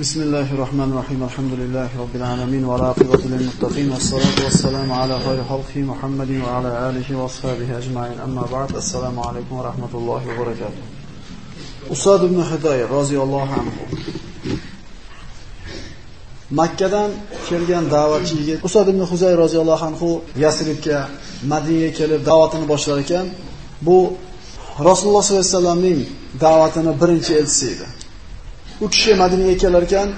Bismillahirrahmanirrahim. Alhamdulillahi robbil alamin va aqibatu lil muttaqin was salatu wassalamu ala khayri xalqihi Muhammadin va ala alihi va ashabihi ajma'in. Amma ba'd. Assalomu alaykum va rahmatullohi va barakatuh. Usad ibn Hudayr roziyallohu anhu Makkadan kelgan da'vatchi yigit Usad ibn Hudayr roziyallohu anhu Yasribga, Madinaga kelib da'vatini boshlar ekan. Bu Rasululloh sollallohu alayhi vasallamning da'vatini birinchi elchisi edi. U kishi Madinaga kelar ekan,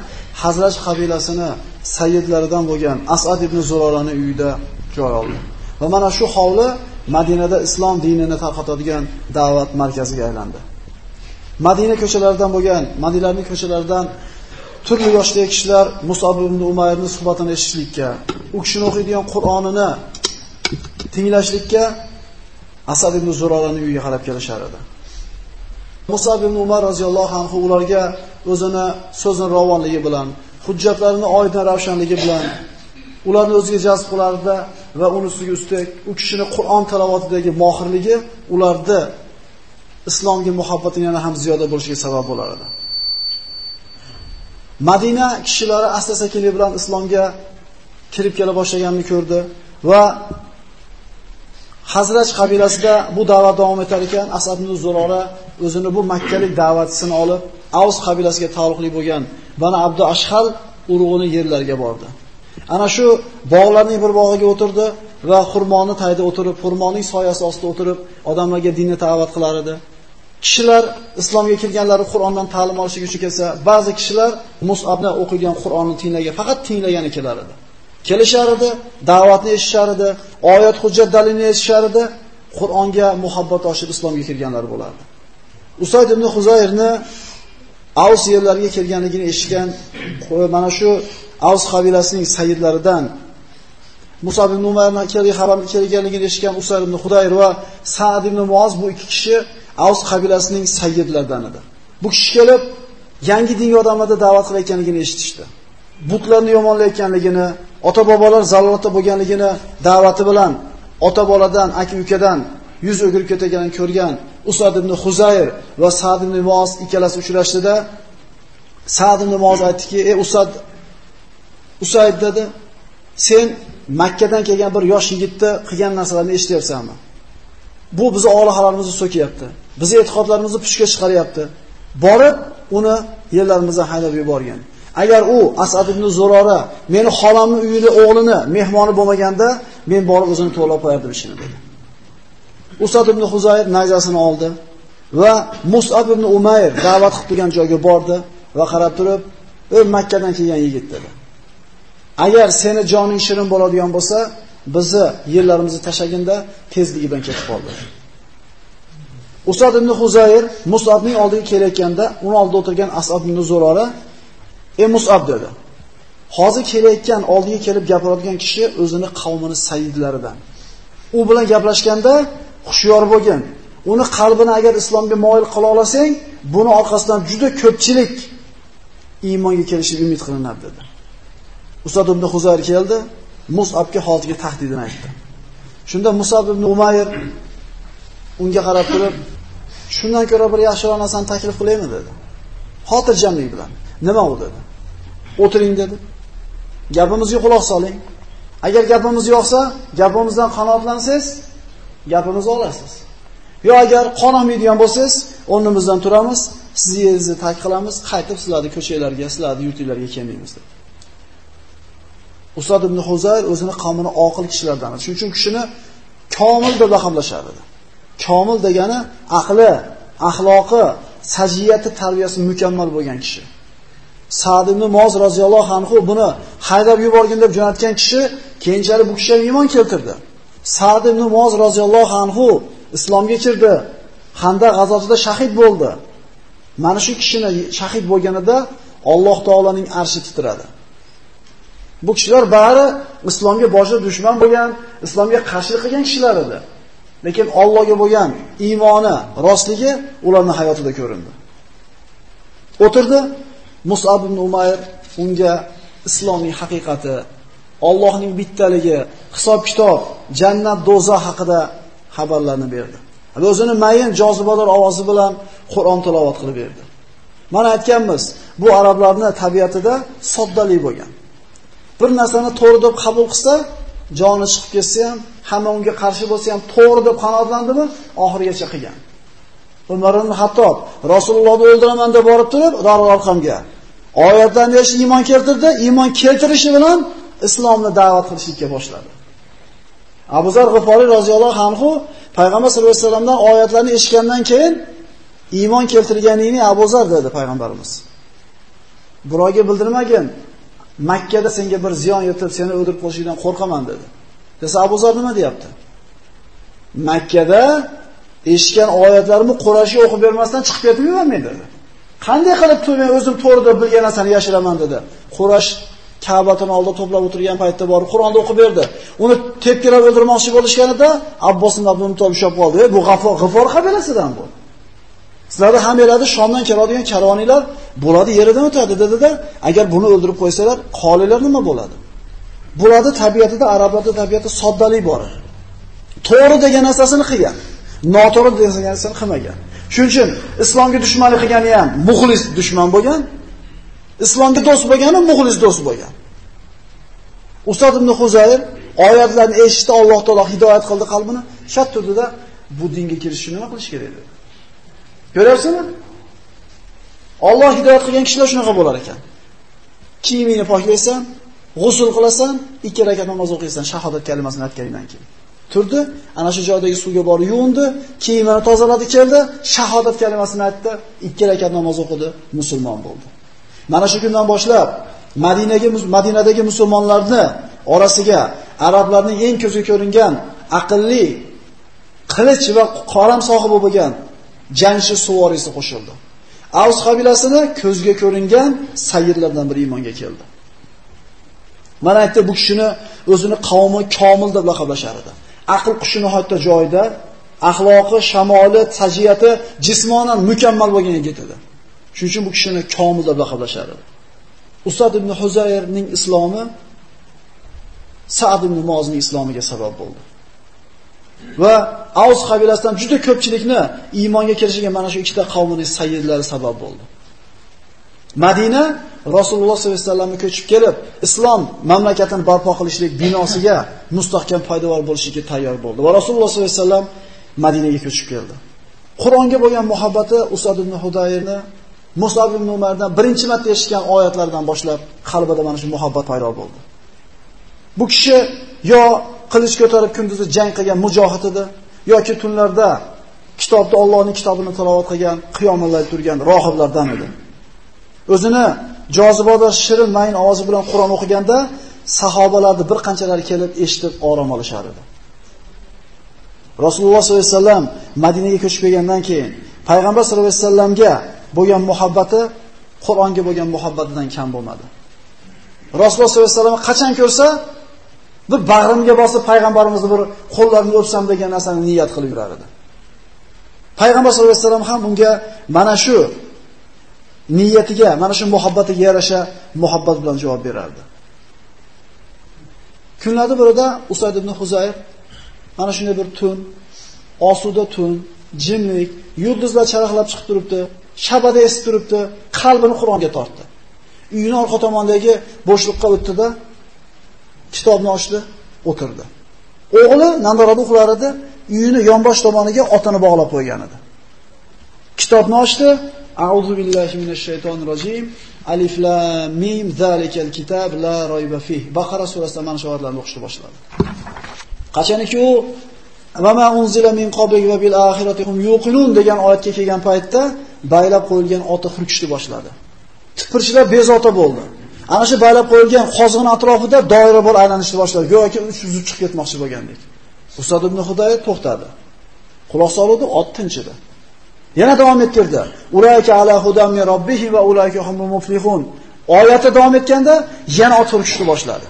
Hazraj qabilasini sayyidlaridan bo'lgan Asad ibn Zurorani uyida joy oldi. Va mana shu hovli Madinada islom dinini tarqatadigan da'vat markaziga aylandi. Madina ko'chalaridan bo'lgan, Madinaning ko'chalaridan turli yoshdagi kishilar Mus'ab ibn Umayrning suhbatini eshitishlikka, u kishining o'qiydigan Qur'onini tinglashlikka Asad ibn Zurorani uyiga qarab kelishar edi. Mus'ab ibn Umar roziyallohu anhu ularga o'zini so'zning ravonligi bilan, hujjatlarini oydin ravshanligi bilan ularni o'ziga jazb qilardi va uni ustiga ustak u kishining Qur'on tilovatidagi mohirligi ularda islomga muhabbatini yana ham ziyoda bo'lishiga sabab bo'lar edi. Madina kishilari asta-sekinlik bilan islomga kirib kela boshlaganini ko'rdi va Hazraj qabilasida bu da'vat davom etar ekan, Asad ibn Zurora o'zini bu makkalik da'vatchisini olib, Avs qabilasiga taalluqli bo'lgan Bani Abdu Ashhal urug'ining yerlariga bordi. Ana shu bog'larning bir bog'iga o'tirdi va xurmoni tagida o'tirib, xurmoning soyasi ostida o'tirib, odamlarga dinni da'vat qilar edi. Kishilar islomga kirganlari Qur'ondan ta'lim olish uchun kelsa, ba'zi kishilar Mus'abni o'qigan Qur'onni faqat tinglagani kelar edi. Kelishar edi, da'vatni eshitishar edi, oyat hujjat dalilini eshitishar edi, Qur'onga muhabbat oshib islomga kirganlar bo'lardi. Usayd ibn Huzayrni Avs yerlariga kelganligini eshitgan mana shu Avs qabilasining sayyidlaridan Mus'ab ibn Umayrning kelganligini eshitgan Usayd ibn Hudayr va Sa'd ibn Muoz bu iki kishi Avs qabilasining sayyidlaridan edi. Bu kishi kelib yangi dinga odamlarga da'vat qilayotganligini eshitishdi. Butlarni yomonlayotganligini, ota-bobolar zalolatda bo'lganligini da'vati bilan ota-boladan, aka-ukadan yuz o'girib ketganini ko'rgan Usad ibn Huzayr va Sa'd ibn Muoz ikkalasi uchrashdida Sa'd ibn Muoz aytdiki: "Ey Usayd dedi, sen Makkadan kelgan bir yosh yigitni qilgan narsalarni eshityapsanmi? Bu bizni olihalarimizni so'kiyapti. Bizni e'tiqodlarimizni pushga chiqaryapti. Borib uni yerlarimizdan haydab yuborgan. Agar u Asad ibn Zurora meni xolamning uyida o'g'lini mehmoni bo'lmaganda, men borib o'zini to'lab qo'yardim ishini" dedi. Usad ibn Huzayr nayzasini oldi va Mus'ab ibn Umayr da'vat qilib turgan joyga bordi va qarab turib, "Ey Makkadan kelgan yigit" dedi. "Agar seni joning shirin bo'ladigan bo'lsa, bizni yerlarimizni tashaginda tezligi bilan ketib qoldi." Usad ibn Huzayr Mus'abning oldiga kelayotganda, uni oldida o'tirgan Asad ibn Zurora: "Ey Mus'ab" dedi. Hozir kelayotgan, oldiga kelib gapiradigan kishi o'zini qavmining sayyidlaridan. U bilan gaplashganda xushyor bo'lgin. Uni qalbini agar islomga moyil qila olasang, buni orqasidan juda ko'pchilik iymonga kelishini umid qilinadi dedi. Usad ibn Huzayr keldi, Mus'abga hozirgi tahdidini aytdi. Shunda Mus'ab ibn Umayr unga qarab turib, "Shundan ko'ra bir yaxshiroq narsani taklif qilaymi" dedi. Xotirjamlik bilan. "Nima u" dedi. "O'tiring" dedi. "Gapimizga quloq soling. Agar gapimiz yo'qsa, gapimizdan qanoatlansangiz, gapimizni olasiz. Yo agar qonolmaydigan bo'lsangiz, o'rnimizdan turamiz, sizni yeringizni tark qilamiz, qaytib sizlarning ko'chalarga, sizlarning yurtinglarga kelmaymiz" dedi. Usad ibn Huzayr o'zini qavmini oqil kishilardan. Shuning uchun kishini komil deb laqablashardi. Komil degani aqli, axloqi, sajiyati, tarbiyasi mukammal bo'lgan kishi. Sa'd ibn Muoz roziyallohu anhu buni haydab yuborgin deb jo'natgan kishi keyinchalik bu kishiga iymon keltirdi. Sa'd ibn Muoz roziyallohu anhu islomga kirdi. Xandaq g'azotida shahid bo'ldi. Mana shu kishini shahid bo'lganida Alloh taolaning arshi titradi. Bu kishilar bari islomga boshqa dushman bo'lgan, islomga qarshilik qilgan kishilar edi. Lekin Allohga bo'lgan iymoni, rostligi ularning hayotida ko'rindi. O'tirdi. Mus'ab ibn Umayr unga islomning haqiqati, Allohning bittaligi, hisob-kitob, jannat, do'zax haqida xabarlarni berdi. Va o'zini mayin jozibador ovozi bilan Qur'on tilovat qilib berdi. Mana aytganmiz, bu arablarning tabiatida soddalik bo'lgan. Bir narsani to'g'ri deb qabul qilsa, joni chiqib ketsa ham, hamma unga qarshi bo'lsa ham to'g'ri deb qanoatlandimi, oxirigacha qilgan. Umar ibn Hattob Rasulullohni o'ldiraman deb borib turib, Darul Arqamga oyatlarni eshitib iymon keltirdi, iymon keltirishi bilan islomni da'vat qilishga boshladi. Abu Zar G'iforiy roziyallohu anhu payg'ambar sollallohu alayhi vasallamdan oyatlarni eshitgandan keyin iymon keltirganingni Abu Zar dedi payg'ambarimiz. Birovga bildirmagin. Makka da senga bir ziyon yetib, seni o'ldirib qo'yishdan qo'rqaman dedi. Desa Abu Zar nima deyapti? Makkada eshitgan oyatlarimni Qurayshga o'qib bermasdan chiqib ketmayman men dedi. Qanday qilib men o'zim to'g'ri deb bilgan narsani yashiraman dedi. Quraysh Ka'batani oldida to'plab o'tirgan paytda borib Qur'onni o'qib berdi. Uni tepkilab o'ldirmoqchi bo'lishganida Abbos ibn Abdul Muttolib ushlab qoldi. Bu G'ifor qabilasidan bu. Sizlarda ham eladi Shomdan keladigan karvoniylar bo'ladi, yeridan o'tadi dedi-da, agar buni o'ldirib qo'ysalar, qolilar nima bo'ladi? Bo'ladi tabiatida, arablarda tabiatda soddalik bor. To'g'ri degan narsasini qilgan, noto'g'ri degan narsasini qilmagan. Shuning uchun islomga dushmanlik qilgani ham muxlis dushman bo'lgan, islomga do'st bo'lgani muxlis do'st bo'lgan. Ustoz ibn Huzayr oyatlarni eshitdi, Alloh taolo hidoyat qildi qalbini, shat turdida bu dinga kirish uchun nima qilish kerak dedi. Ko'ryapsizmi? Alloh hidoyat qilgan kishilar shunaqa bo'lar ekan. Kiyimingni poklaysan, g'usl qilasan, 2 rakat namoz o'qiysan, shahodat kalimasini aytgandan keyin. Turdi, ana shu joydagi suvga borib yuvindi, kiyimini tozaladi, keldi, shahodat kalimasini aytdi, 2 rakat namoz o'qidi, musulmon bo'ldi. Mana shu kundan boshlab Madinadagi musulmonlarni orasiga arablarning eng ko'zga ko'ringan aqlli, qilich va qalam sohibi bo'lgan jangchi suvorisi qo'shildi. Avs qabilasini ko'zga ko'ringan sayyidlardan biri iymonga keldi. Mana aytdi, bu kishini o'zini qavmi komil deb laqablashar edi. Aql qushi nihoyatda joyida, axloqi, shamoli, sajiyati jismonan mukammal bo'lgan yigit edi. Shuning uchun bu kishini komil deb laqablashar edi. Ustoz ibn Huzayrning islomi Sa'd ibn Muozning islomiga sabab bo'ldi. Va Avs qabilasidan juda ko'pchilikni iymonga kirishiga mana shu ikkita qavmning sayyidlari sabab bo'ldi. Madina Rasululloh sollallohu alayhi vasallamga ko'chib kelib, islom mamlakatini barpo qilishlik binosiga mustahkam poydevor bo'lishga tayyor bo'ldi. Va Rasululloh sollallohu alayhi vasallam Madinaga ko'chib keldi. Qur'onga bo'lgan muhabbati Usad ibn Hudayrni Musab ibn Umardan birinchi marta eshitgan oyatlardan boshlab qalbida mana shu muhabbat paydo bo'ldi. Bu kishi yo qilich ko'tarib kunduzi jang qilgan mujohid edi, yoki tunlarda kitobda Allohning kitobini tilovat qilgan, qiyomlarda turgan rohiblardan edi. O'zini jozibada shirin mayin ovozi bilan Qur'on o'qiganda sahobalarning bir qanchalari kelib eshitib orom olishar edi. Rasululloh sollallohu alayhi vasallam Madinaga ko'chib kelgandan keyin payg'ambar sollallohu alayhi vasallamga bo'lgan muhabbati Qur'onga bo'lgan muhabbatidan kam bo'lmadi. Rasululloh sollallohu alayhi vasallam qachon ko'rsa, bir bag'rimga bosib payg'ambarimizni bir qo'llarini o'psam degan narsani niyat qilib yurar edi. Payg'ambar sollallohu alayhi vasallam ham unga mana shu niyatiga, mana shu muhabbatiga yarasha muhabbat bilan javob berardi. Kunlarda birida Usayd ibn Huzayr mana shunday bir tun, osuda tun, jimlik, yulduzlar charaqlab chiqib turibdi, shabada esib turibdi, qalbini Qur'onga tortdi. Uyining orqa tomonidagi bo'shliqqa o'tdi-da, kitobni ochdi, o'tirdi. O'g'li namdarada uxlar edi, uyini yonbosh tomoniga otini bog'lab qo'ygan edi. Kitobni ochdi, A'udhu billahi minash shaytonir rojim. Alif lam mim zalikal kitab la rayba fih. Baqara surasidan mana shu oyatlarni o'qishni boshladi. Qachoniki u va ma unzila min qablika va bil oxirati hum yuqinun degan oyatga kelgan paytda baylab qo'yilgan oti xurkishni boshladi. Tipirchilar bezovta bo'ldi. Ana shu baylab qo'yilgan qozg'in atrofida doira bo'lib aylanishni boshladi. Go'yoki uzib chiqib ketmoqchi bo'lgandek. Usad ibn Hudayr to'xtadi. Quloq soldi, ot tinchidi. Yana davom ettirdi. Ulayka ala hudam min robbihim va ulayka humul muflihun. Oyati davom etganda yana ot hurkishni boshladi.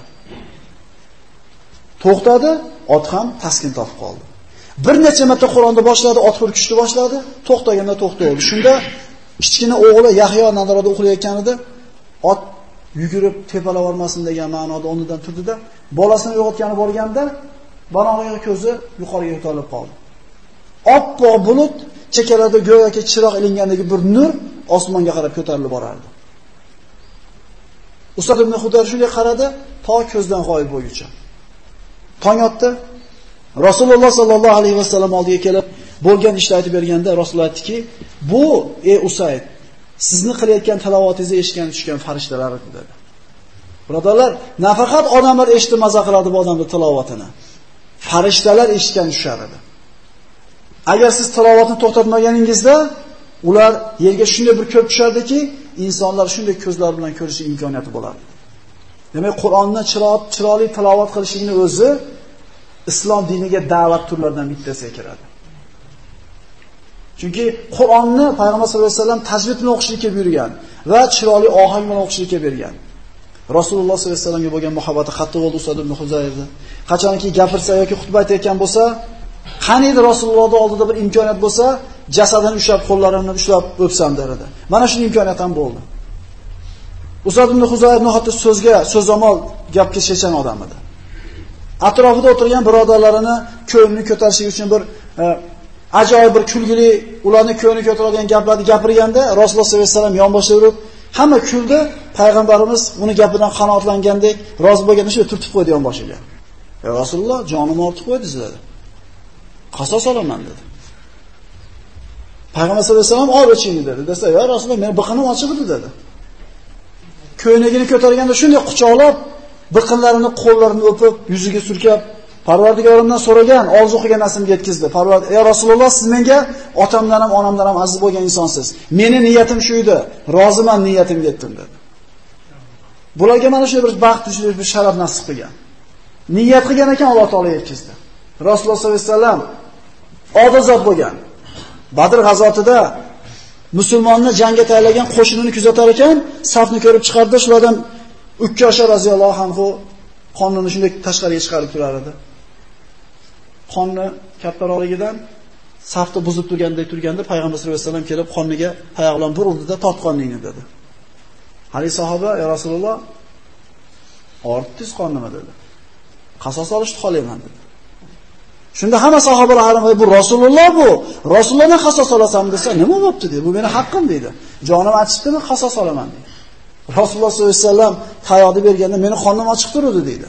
To'xtadi, ot ham taskin topib qoldi. Bir necha marta Qur'onda boshladi, ot hurkishni boshladi, to'xtaganda to'xtadi. Shunda kichkina o'g'li Yahyo nazarida uxlayotganida ot yugurib tepalab olmasin degan ma'noda o'rnidan turdi-da, bolasini uyg'otgani borganda banog'iga ko'zi yuqoriga ko'tarilib qoldi. Oppoq bulut chekkalarda go'yoki chiroq ilingandagi bir nur osmonga qarab ko'tarilib borardi. Usad ibn Hudayr shunga qaradi, to ko'zdan g'oyib bo'lguncha. Tong otdi. Rasululloh sallallohu alayhi vasallam oldiga kelib, bo'lgan ishni aytib berganda Rasululloh aytdiki, "Bu ey Usayd, sizni qilayotgan tilovatingizni eshitgan tushgan farishtalar" dedi. Birodarlar, nafaqat odamlar eshitib maza qiladi bu odamning tilovatini. Farishtalar eshitgan tushar edi. Agar siz tilovatni to'xtatmaganingizda, ular yerga shunday bir ko'p tushardiki, insonlar shunday ko'zlar bilan ko'rish imkoniyati bo'lardi. Demak, Qur'onni chiroyli tilovat qilishning o'zi islom diniga da'vat turlaridan bittasiga kiradi. Chunki Qur'onni Payg'ambar sollallohu alayhi vasallam tajvid bilan o'qishlikka buyurgan va chiroyli ohang bilan o'qishlikka bergan. Rasululloh sollallohu alayhi vasallamga bo'lgan muhabbati qattiq bo'ldi Usad ibn Huzayrda. Qachonki gapirsa yoki xutba aytayotgan bo'lsa, qaniydi Rasulullohning oldida bir imkoniyat bo'lsa, jasadini ushlab, qo'llarini ushlab o'psam derdi. Mana shu imkoniyat ham bo'ldi. Usad ibn Huzayr nohotda so'zamol gapga chechan odam edi. Atrofida o'tirgan birodarlarini ko'nglini ko'tarish uchun bir ajoyib bir kulgili, ularni ko'nglini ko'taradigan gaplarni gapirganda Rasululloh sollallohu alayhi vasallam yonboshida yurib, hamma kuldi. Payg'ambarimiz uni gapidan qanoatlangandek rozi bo'lganda shu turtib qo'ydi yonboshiga. "Ey Rasululloh, jonimni ortib qo'ydingiz" dedi. "Qasos olaman" dedi. Payg'ambar sollallohu alayhi vasallam "Olib dedi" desa, "Ya Rasululloh, meni biqinim ochiq edi" dedi. Ko'ynagini ko'targanda shunday quchoqlab, biqinlarini, qo'llarini o'pib, yuziga surkab, Parvardigorimdan so'ragan, orzu qilgan narsamga yetkazdi. "Ey Rasululloh, siz menga otamdan ham, onamdan ham aziz bo'lgan insonsiz. Meni niyatim shu edi. Roziman, niyatimga yetdim" dedi. Bularga mana shu bir baxt, bir sharaf nasib qilgan. Niyat qilgan ekan, Alloh taolo yetkazdi. Rasululloh sollallohu alayhi vasallam odazot bo'lgan. Badr g'azotida musulmonni jangga tayyorlagan qo'shinini kuzatar ekan, safni ko'rib chiqardi, shulardan Ukkosha roziyallohu anhu qonni shunday tashqariga chiqarib turar edi. Qonni kattaroqligidan safni buzib turganda Payg'ambar sollallohu alayhi vasallam kelib qonniga tayoq bilan burildi-da, "Tort qonningni" dedi. Hali sahoba, "Ya Rasululloh, ortdingiz qonnimi" dedi. "Qasos olishni xohlayman" dedi. Shunda hamma sahobalar hayron, "Bu Rasululloh bu. Rasulullohdan qasos olasan" desa, "Nima bo'pti" dedi. "Bu meni haqqim" dedi. "Jonim achibdimi, qasos olaman" dedi. Rasululloh sollallohu alayhi vasallam tayoqni berganda meni qonim ochiq turdi dedi.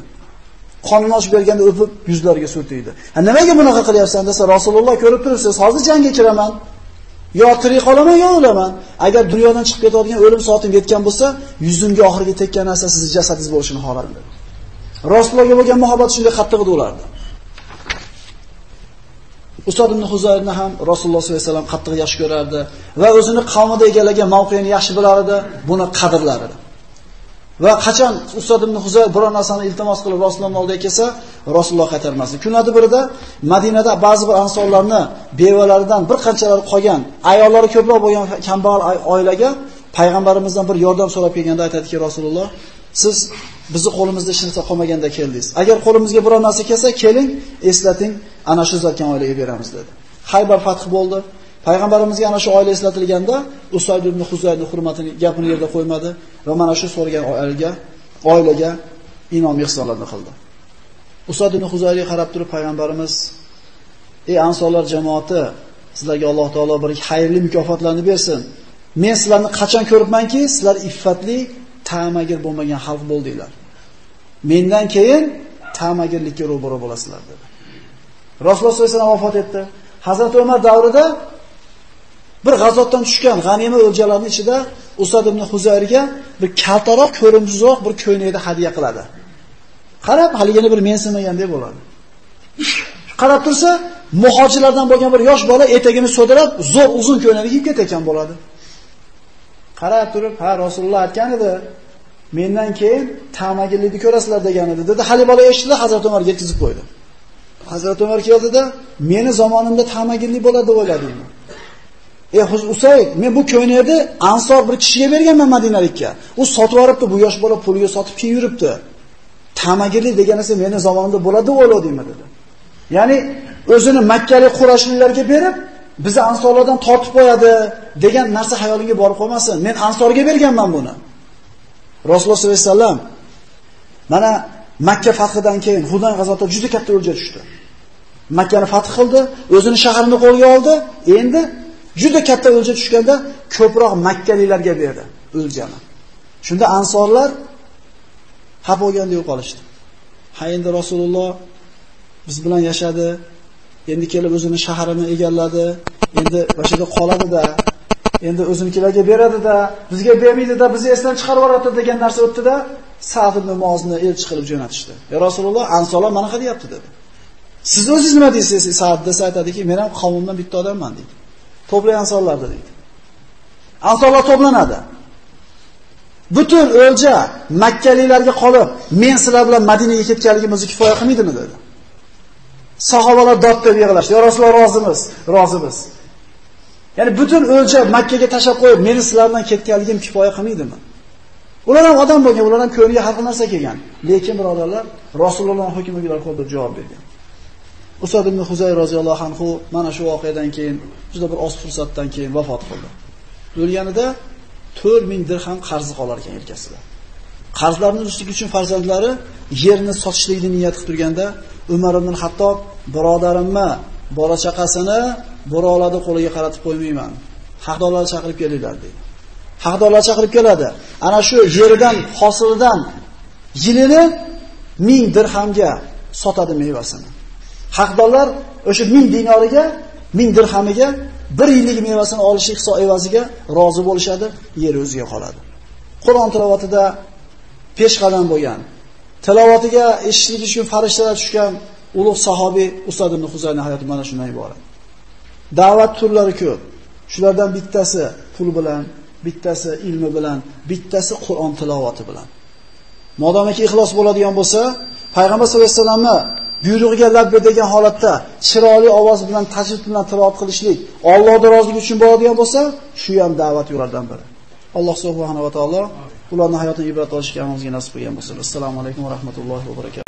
Qonini ochib berganda o'pib yuzlariga surtiydi. "Nimaga bunaqa qilyapsan" desa, "Rasululloh ko'rib turibsiz, hozir jangga kiraman. Yo tirik qolaman, yo o'laman. Agar dunyodan chiqib ketadigan o'lim soatim yetgan bo'lsa, yuzimga oxirgi tekkan narsa sizning jasadingiz bo'lishini xohladim" dedi. Rasulullohga bo'lgan muhabbat shunday qattiq edi ularda. Usad ibn Huzayrni ham Rasululloh sollallohu alayhi vasallam qattiq yaxshi ko'rardi va o'zini qavmida egallagan mavqeini yaxshi bilar edi, buni qadrlar edi. Va qachon Usad ibn Huzayr biror narsani iltimos qilib Rasulullohning oldiga kelsa, Rasululloh qaytarmasdi. Kunlarda birida Madinada ba'zi bir ansonlarni bevalaridan bir qanchalari qolgan, ayollari ko'proq bo'lgan kambag'al oilaga payg'ambarimizdan bir yordam so'rab kelganda aytadiki, "Rasululloh, siz bizni qo'limizda hech narsa qolmaganda keldingiz. Agar qo'limizga biror narsa kelsa, keling, eslating, ana shu zotgan oilaga beramiz" dedi. Haybar fathi bo'ldi. Payg'ambarimizga ana shu oila eslatilganda Usayd ibn Huzayrning hurmatini gapini yerda qo'ymadi va mana shu so'ragan oilaga inom ihsonlarni qildi. Usayd ibn Huzayrga qarab turib payg'ambarimiz: "Ey ansonlar jamoati, sizlarga Alloh taolo bir xayrli mukofotlarni bersin. Men sizlarni qachon ko'ribmanki, sizlar iffatli, ta'magir bo'lmagan xalq bo'ldinglar. Mendan keyin ta'magirlikka ro'baro bo'lasizlar" dedi. Rasululloh sollallohu alayhi vasallam vafot etdi. Hazrat Umar davrida bir g'azotdan tushgan g'anima o'ljalarining ichida Usad ibn Huzayrga bir kaltaroq, ko'rimsizroq bir ko'ynakni hadya qiladi. Qarab, haligini bir mensimagandek bo'ladi. Qarab tursa, muhojirlardan bo'lgan bir yosh bola etagini so'dirab, zo'r uzun ko'ylakni kiyib ketayotgan bo'ladi. Qarab turib, "Ha, Rasululloh aytgan edi, mendan keyin ta'magirlikni ko'rasizlar" degan edi. Dedi, hali bola eshitdi, Hazrat Umar yetkazib qo'ydi. Hazrat Umar keldida, "Meni zamonimda ta'magirlik bo'ladi deb o'yladingmi? Ey Usayd, men bu ko'ynakni ansor bir kishiga berganman Madinalikka. U sotib yoribdi, bu yosh bola puliga sotib kiyib yuribdi. Ta'magirlik degan narsa meni zamonimda bo'ladi deb o'yladingmi" dedi. Ya'ni o'zini makkalik Qurayshliklarga berib, bizni ansorlardan tortib qo'yadi degan narsa xayolingga borib qolmasin. Men ansorga berganman buni. Rasululloh sollallohu alayhi vasallam mana Makka fathidan keyin Hunayn g'azotida juda katta o'lja tushdi. Makkani fath qildi, o'zini shaharini qo'lga oldi. Endi Juda katta o'lja tushganda ko'proq makkaliklarga berdi o'ljani. Shunda ansorlar xafa bo'lganda yo'qolishdi. Ha endi Rasululloh biz bilan yashadi, endi kelib o'zining shaharini egalladi, endi o'shada qoladi-da, endi o'zinikilarga beradi-da, bizga bermaydi-da, bizni esdan chiqarib yuboradi degan narsa o'tdi-da, Sa'd ibn Muozni elchi qilib jo'natishdi. Ya Rasululloh, ansorlar mana qanday deyapti dedi. Siz o'zingiz nima deysiz? Sa'd desa aytadiki, men ham qavmimdan bitta odamman deydi. To'play ansorlarni deydi. Ansorlar to'planadi. Butun o'lja makkaliklarga qolib, men sizlar bilan Madinaga ketganligimizni kifoya qilmaydimi dedi. Sahobalar dod deb yig'lashdi. Ya Rasululloh, rozimiz, rozimiz. Ya'ni butun o'lja Makkaga tashab qo'yib, meni sizlar bilan ketganligim kifoya qilmaydimi? Ular ham odam bo'lgan, ular ham ko'ngliga har xil narsa kelgan. Lekin birodarlar, Rasulullohning hukmiga qo'l deb javob bergan. Usad ibn Huzay roziyallohu anhu mana shu voqeadan keyin, juda bir oz fursatdan keyin vafot qildi. O'lganida 4000 dirham qarzi qolar ekan yelkasida. Qarzlarni ustiga uchun farzandlari yerni sotishlikni niyat qilib turganda, Umar ibn Hattob, birodarimni, bola chaqasini birovlarning qo'liga qaratib qo'ymayman. Haqdorlarni chaqirib kelinglar dedi. Haqdorlar chaqirib keladi. Ana shu yeridan, hosilidan yilini 1000 dirhamga sotadi mevasini. Haqdorlar o'sha 1000 dinoriga, 1000 dirhamiga 1 yillik mevasini olishi hisob evaziga rozi bo'lishadi, yer o'ziga qoladi. Qur'on tilovatida peshqadam bo'lgan, tilovatiga eshitishlik uchun farishtalar tushgan ulug' sahobiy Usad ibn Huzayning hayoti mana shundan iborat. Da'vat turlari ko'p. Shulardan bittasi pul bilan, bittasi ilmi bilan, bittasi Qur'on tilovati bilan. Modomiki ixlos bo'ladigan bo'lsa, payg'ambar sollallohu alayhi vasallamni buyrug'iga labbe degan holatda chiroyli ovoz bilan tajvid bilan tilovat qilishlik, Allohning roziligi uchun bo'ladigan bo'lsa, shu ham da'vat yo'llaridan biri. Alloh subhanahu va taolo ularning hayotini ibrat olishga hamimizga nasib qilgan bo'lsin. Assalomu alaykum va rahmatullohi va barakatuh.